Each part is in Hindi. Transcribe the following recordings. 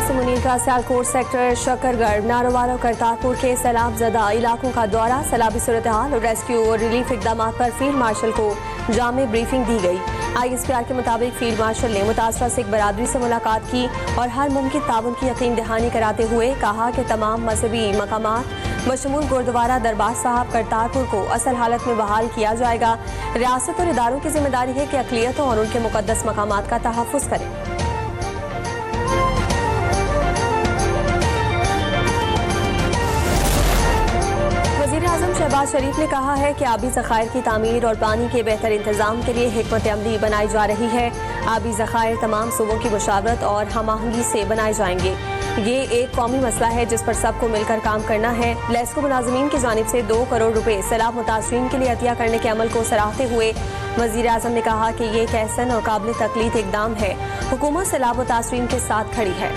से मुनीर सियालकोट सेक्टर शकरगढ़ नारोवाल करतारपुर के सैलाब ज़दा इलाकों का दौरा, सैलाबी सूरत हाल और रेस्क्यू और रिलीफ इकदाम पर फील्ड मार्शल को जामे ब्रीफिंग दी गई। ISPR के मुताबिक फील्ड मार्शल ने मुतासरा सिख बरादरी से मुलाकात की और हर मुमकिन ताउन की यकीन दहानी कराते हुए कहा कि तमाम मजहबी मकामात बशमूल गुरुद्वारा दरबार साहब करतारपुर को असल हालत में बहाल किया जाएगा। रियासत और इदारों की जिम्मेदारी है कि अक़लियतों और उनके मुक़द्दस मकामात का तहफ़्फ़ुज़ करें। शहबाज शरीफ ने कहा है कि आबी ज़खायर की तामीर और पानी के बेहतर इंतजाम के लिए हिकमत अमली बनाई जा रही है। आबी ज़खायर तमाम सूबों की मुशावरत और हम-आहंगी से बनाए जाएंगे। ये एक कौमी मसला है जिस पर सबको मिलकर काम करना है। लेस्को मुलाजमीन की जानिब से 2 करोड़ रुपए सैलाब मुतासरीन के लिए अतिया करने के अमल को सराहते हुए वज़ीर आज़म ने कहा कि ये एक एहसन और काबिल तकलीद इकदाम है। हुकूमत सैलाब मुतासरीन के साथ खड़ी है।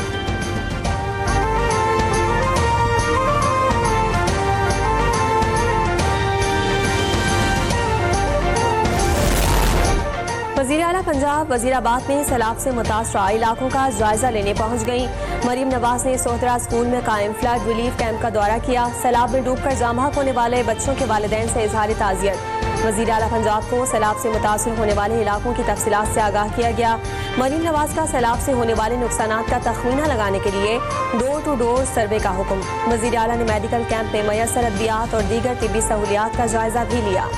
वज़ीर आला पंजाब वज़ीराबाद में सैलाब से मुतासरा इलाकों का जायजा लेने पहुंच गई। मरीम नवाज ने सोहतरा स्कूल में कायम फ्लड रिलीफ कैंप का दौरा किया। सैलाब में डूबकर जाम बहक होने वाले बच्चों के वालिदैन से इजहार ताज़ियत। वज़ीर आला पंजाब को सैलाब से मुतासर होने वाले इलाकों की तफसीलात से आगाह किया गया। मरीम नवाज का सैलाब से होने वाले नुकसानात का तखमीना लगाने के लिए डोर टू डोर सर्वे का हुक्म। वज़ीर आला ने मेडिकल कैंप में मयसर अद्वियात और दीगर तिब्बी सहूलियात का जायजा भी लिया।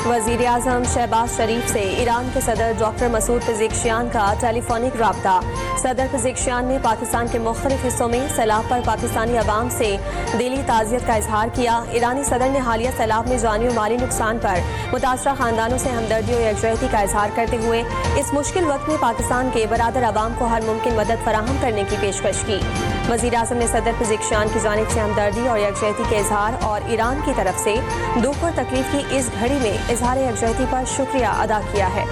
वज़ीर आज़म शहबाज शरीफ से ईरान के सदर डॉक्टर मसूद पेज़ेश्कियान का टेलीफोनिक राब्ता। सदर पेज़ेश्कियान ने पाकिस्तान के मुख्तलिफ हिस्सों में सैलाब पर पाकिस्तानी अवाम से दिली ताज़ियत का इजहार किया। ईरानी सदर ने हालिया सैलाब में जानी और माली नुकसान पर मुतासरा खानदानों से हमदर्दी और यकजहती का इजहार करते हुए इस मुश्किल वक्त में पाकिस्तान के बरादर अवाम को हर मुमकिन मदद फराहम करने की पेशकश की। वज़ीर आज़म ने सदर पेज़ेश्कियान की जानिब से हमदर्दी और यकजहती के इजहार और ईरान की तरफ से दुख और तकलीफ की इस घड़ी में इजहार यकजहती पर शुक्रिया अदा किया है।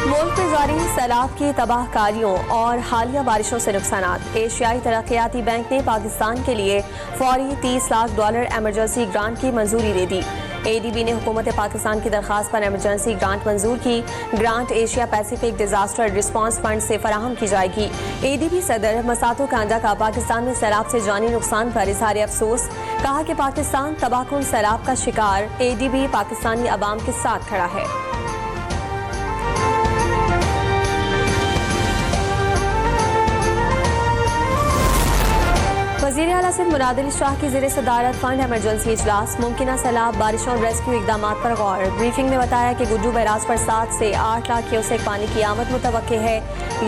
मुल्क में जारी सैलाब की तबाहकारियों और हालिया बारिशों से नुकसानात। एशियाई तरक्याती बैंक ने पाकिस्तान के लिए फौरी $30 लाख एमरजेंसी ग्रांट की मंजूरी दे दी। ADB ने हुकूमत पाकिस्तान की दरख्वास्त पर एमरजेंसी ग्रांट मंजूर की। Grant Asia Pacific disaster response fund से फराहम की जाएगी। ADB सदर मसातो कांडा का पाकिस्तान में सैलाब से जानी नुकसान पर इजहार अफसोस। कहा कि पाकिस्तान तबाहकुन सैलाब का शिकार। ADB पाकिस्तानी अवाम के साथ खड़ा है। वज़ीर आला सिंध मुराद अली शाह की ज़ेर सदारत फंड एमरजेंसी इजलास। मुमकिन सैलाब बारिशों और रेस्क्यू इकदाम पर गौर। ब्रीफिंग में बताया कि गुड्डू बैराज पर 7 से 8 लाख क्यूसेक पानी की आमद मुतवक्के है।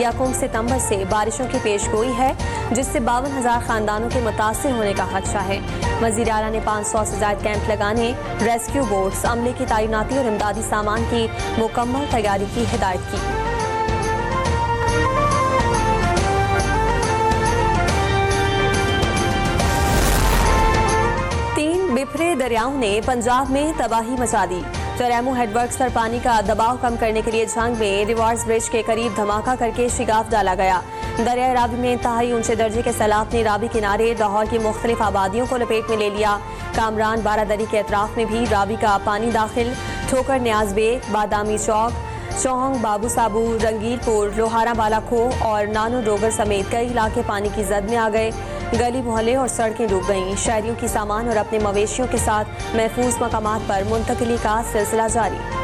1 सितंबर से बारिशों की पेशगोई है जिससे 52,000 खानदानों के मुतासिर होने का खदशा है। वज़ीर आला ने 500 से ज़ायद कैंप लगाने, रेस्क्यू बोट्स, अमले की तैनाती और इमदादी सामान की मुकम्मल तैयारी की हिदायत की। बिफरे दरियाओं ने पंजाब में तबाही मचा दी। चरैमू हेडवर्क्स पर पानी का दबाव कम करने के लिए झंग में रिवार्स ब्रिज के करीब धमाका करके शिगाफ डाला गया। दरिया रावी में इंतहाई ऊंचे दर्जे के सैलाब ने रावी किनारे लाहौर की मुख्तलिफ आबादियों को लपेट में ले लिया। कामरान बारादरी के अतराफ में भी रावी का पानी दाखिल। ठोकर न्याज बेग, बादामी चौक, चौहंग, बाबू साबू, रंगीलपुर, लोहारा बालाखो और नानो डोगर समेत कई इलाके पानी की जद में आ गए। गली मोहल्ले और सड़कें डूब गईं। शहरियों की सामान और अपने मवेशियों के साथ महफूज मकामात पर मुंतकिली का सिलसिला जारी।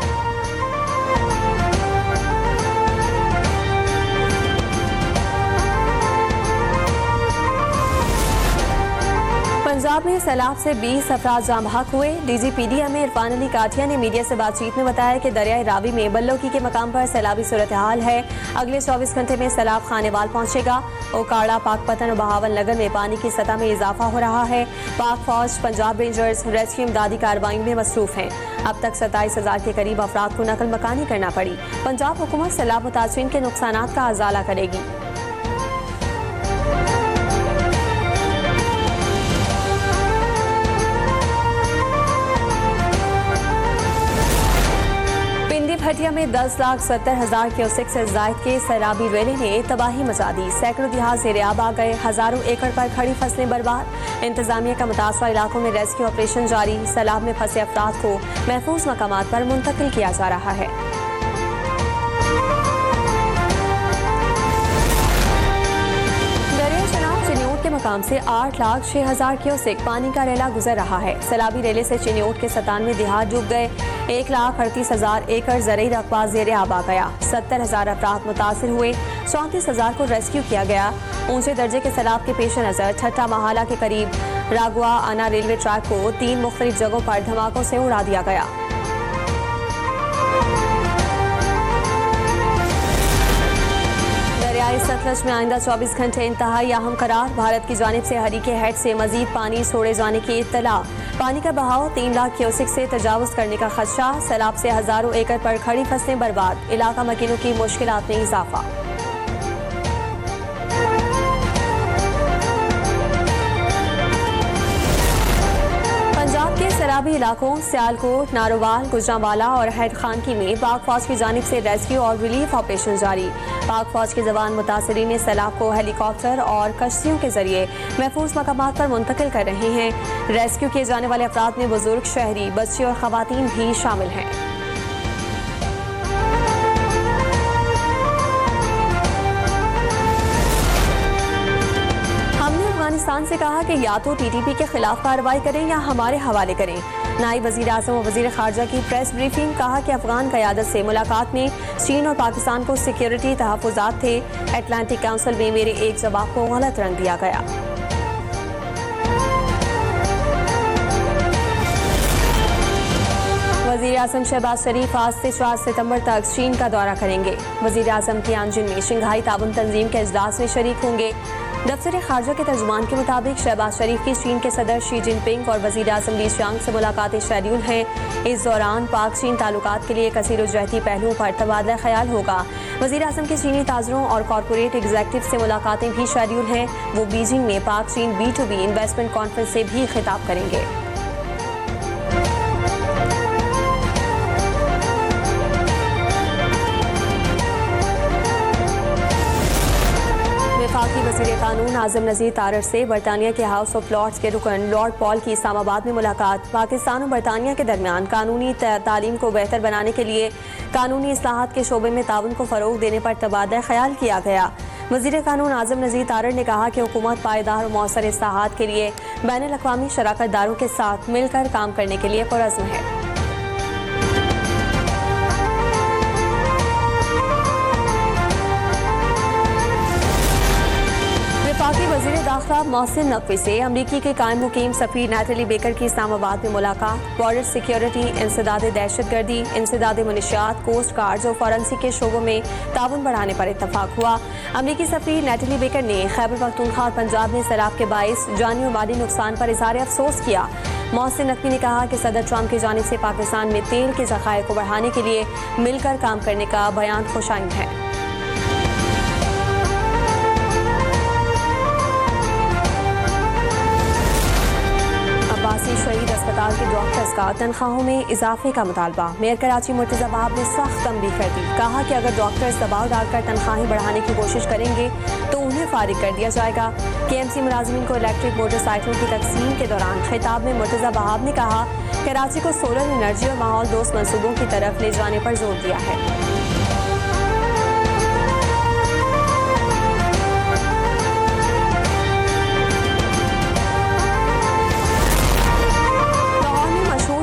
पंजाब में सैलाब से 20 अफराद जाम बहक हुए। DGPDM इरफान अली काठिया ने मीडिया से बातचीत में बताया कि दरियाई रावी में बल्लोकी के मकाम पर सैलाबी सूरत हाल है। अगले 24 घंटे में सैलाब खानेवाल पहुंचेगा। ओकाड़ा, पाकपतन और बहावल नगर में पानी की सतह में इजाफा हो रहा है। पाक फौज, पंजाब रेंजर्स रेस्क्यू इमदादी कार्रवाई में मसरूफ हैं। अब तक 27,000 के करीब अफराद को नकल मकानी करना पड़ी। पंजाब हुकूमत सैलाब मुतासरीन के नुकसानात का अजाला करेगी। हटिया में 10,70,000 क्यूसेक से जायद के सैलाबी रैली ने तबाही मचा दी। सैकड़ों देहात ज़ेर-ए-आब आ गए। हजारों एकड़ पर खड़ी फसलें बर्बाद। इंतजामिया का मुतासरा इलाकों में रेस्क्यू ऑपरेशन जारी। सैलाब में फंसे अफराद को महफूज मकामात पर मुंतकिल किया जा रहा है। मकाम से 8,06,000 क्यूसेक पानी का रेला गुजर रहा है। सैलाबी रेले से चिन्योट के 97 देहात डूब गए। 1,38,000 एकड़ ज़रई रकबा ज़ेर-ए-आब आ गया। 70,000 अफराद मुतासिर हुए। 34,000 को रेस्क्यू किया गया। ऊंचे दर्जे के सैलाब के पेश नज़र ठट्टा महाला के करीब रागवा आना रेलवे ट्रैक को 3 मुख्तलिफ जगहों पर धमाकों से उड़ा दिया गया। सतलज में आइंदा 24 घंटे इंतहाई अहम करार। भारत की जानिब से हरीके हेड से मजीद पानी छोड़े जाने की इत्तला। पानी का बहाव 3 लाख क्यूसेक से तजावुज करने का खदशा। सैलाब से हजारों एकड़ पर खड़ी फसलें बर्बाद। इलाका मकीनों की मुश्किलात में इजाफा। सैलाबी इलाकों सियालकोट, नारोवाल, गुजरांवाला और हैद खानकी में पाक फौज की जानिब से रेस्क्यू और रिलीफ ऑपरेशन जारी। पाक फौज के जवान मुतासरीन ने सैलाब को हेलीकॉप्टर और कश्तियों के जरिए महफूज मकामात पर मुंतकिल कर रहे हैं। रेस्क्यू किए जाने वाले अफराद में बुजुर्ग, शहरी, बच्चे और खवातीन भी शामिल हैं। अफगानिस्तान से कहा कि या तो टीटीपी के खिलाफ कार्रवाई करें या हमारे हवाले करें। नायब वजीर आज़म और वजीर खारजा की प्रेस ब्रीफिंग। कहा कि अफगान क़यादत से मुलाकात में चीन और पाकिस्तान को सिक्योरिटी तहफ़्फ़ुज़ात थे। अटलांटिक काउंसिल में मेरे एक जवाब को गलत रंग दिया गया। वज़ीर आज़म शहबाज शरीफ आज से 4 सितंबर तक चीन का दौरा करेंगे। वज़ीर आज़म तियानजिन में शंघाई ताउन तंजीम के इजलास में शरीक होंगे। दफ्तर खारजा के तर्जुमान के मुताबिक शहबाज शरीफ की चीन के सदर शी जिनपिंग और वज़ीर आज़म ली शियांग से मुलाकातें शेड्यूल हैं। इस दौरान पाक चीन ताल्लुकात के लिए कसीर-उजहती पहलुओं पर तबादला ख्याल होगा। वज़ीर आज़म के चीनी ताजरों और कॉरपोरेट एग्जीक्यूटिव से मुलाकातें भी शेड्यूल हैं। वो बीजिंग में पाक चीन B2B इन्वेस्टमेंट कॉन्फ्रेंस से भी खिताब करेंगे। वफाकी वज़ीर कानून आज़म नज़ीर तारड़ से बरतानिया के हाउस ऑफ लॉर्ड्स के रुकन लॉर्ड पॉल की इस्लामाबाद में मुलाकात। पाकिस्तान और बरतानिया के दरमियान कानूनी तालीम को बेहतर बनाने के लिए कानूनी इस्लाहात के शोबे में ताउन को फ़रोग देने पर तबादला ख्याल किया गया। वज़ीर कानून आज़म नज़ीर तारड़ ने कहा कि हुकूमत पायदार और मौसर इस्लाहात के लिए बैनुल अक़वामी शराकतदारों के साथ मिलकर काम करने के लिए पुरअज़्म है। वफाकी वज़ीर दाखिला मोहसिन नकवी से अमरीकी के कायम मुकीम सफ़ीर नैटली बेकर की इस्लामाबाद में मुलाकात। बॉर्डर सिक्योरिटी, इंसदाद दहशतगर्दी, इंसदाद मुनशियात, कोस्ट गार्ड्स और फॉरेंसिक के शोबों में ताउन बढ़ाने पर इत्तफाक हुआ। अमरीकी सफ़ीर नैटली बेकर ने खैबर पख्तूनख्वा और पंजाब में सैलाब के बाइस जानी और माली नुकसान पर इज़हार अफसोस किया। मोहसिन नकवी ने कहा कि सदर ट्रंप की जानिब से पाकिस्तान में तेल के ज़खायर को बढ़ाने के लिए मिलकर काम करने का बयान खुशाइंद है। शहीद अस्पताल के डॉक्टर्स का तनख्वाहों में इजाफे का मुतालबा। मेयर कराची मुर्तज़ा वहाब ने सख्त तंबीह कर दी। कहा कि अगर डॉक्टर्स दबाव डालकर तनख्वाहें बढ़ाने की कोशिश करेंगे तो उन्हें फारिग कर दिया जाएगा। KMC मुलाजिमीन को इलेक्ट्रिक मोटरसाइकिलों की तकसीम के दौरान खिताब में मुर्तज़ा वहाब ने कहा कराची को सोलर एनर्जी और माहौल दोस्त मंसूबों की तरफ ले जाने पर जोर दिया है।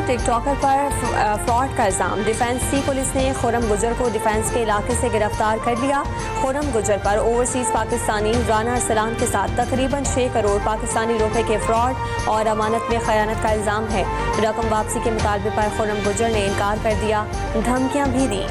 टिकटॉकर पर फ्रॉड का इल्जाम। डिफेंस सी पुलिस ने खुरम गुजर को डिफेंस के इलाके से गिरफ्तार कर लिया। खुरम गुजर पर ओवरसीज पाकिस्तानी राना अरसलान के साथ तकरीबन 6 करोड़ पाकिस्तानी रुपए के फ्रॉड और अमानत में खयानत का इल्जाम है। रकम वापसी के मुतालबे पर खुरम गुजर ने इनकार कर दिया, धमकियां भी दी।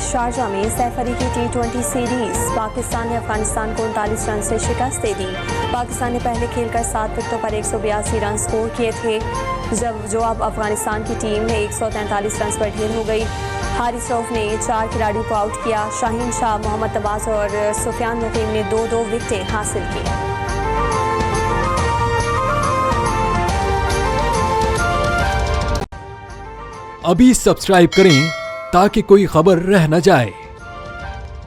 शारजा में सैफ अली की T20 सीरीज। पाकिस्तान ने अफगानिस्तान को 39 रन से शिकस्त दे दी। पाकिस्तान ने पहले खेलकर 7 विकेटों पर 182 रन स्कोर किए थे, जो अब अफगानिस्तान की टीम 143 रन पर ढेर हो गई। हारिस रऊफ ने 4 खिलाड़ियों को आउट किया। शाहीन शाह, मोहम्मद तबास और सुफियान मुकीम ने 2-2 विकेटें हासिल की। अभी सब्सक्राइब करें ताकि कोई खबर रह न जाए।